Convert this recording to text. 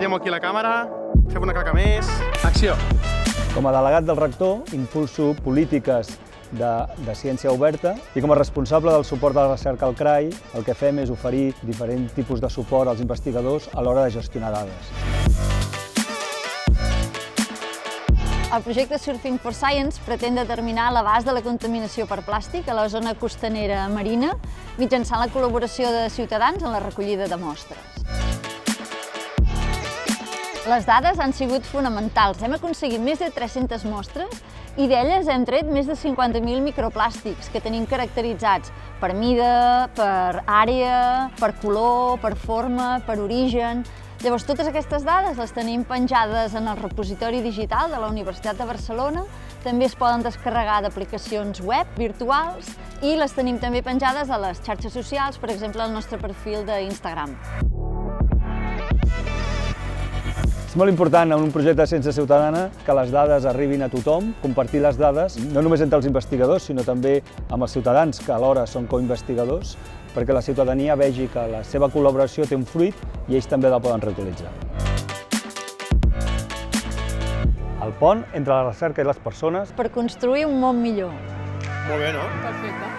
Agafem aquí la càmera, fem una claca més, acció! Com a delegat del rector, impulso polítiques de ciència oberta i com a responsable del suport de la recerca al CRAI, el que fem és oferir diferents tipus de suport als investigadors a l'hora de gestionar dades. El projecte Surfing for Science pretén determinar l'abast de la contaminació per plàstic a la zona costanera marina mitjançant la col·laboració de ciutadans en la recollida de mostres. Les dades han sigut fonamentals. Hem aconseguit més de 300 mostres i d'elles hem tret més de 50.000 microplàstics que tenim caracteritzats per mida, per àrea, per color, per forma, per origen. Llavors, totes aquestes dades les tenim penjades en el repositori digital de la Universitat de Barcelona, també es poden descarregar d'aplicacions web virtuals i les tenim també penjades a les xarxes socials, per exemple, al nostre perfil d'Instagram. És molt important en un projecte de ciència ciutadana que les dades arribin a tothom, compartir les dades, no només entre els investigadors, sinó també amb els ciutadans, que alhora són coinvestigadors, perquè la ciutadania vegi que la seva col·laboració té un fruit i ells també la poden reutilitzar. El pont entre la recerca i les persones. Per construir un món millor. Molt bé, no? Perfecte.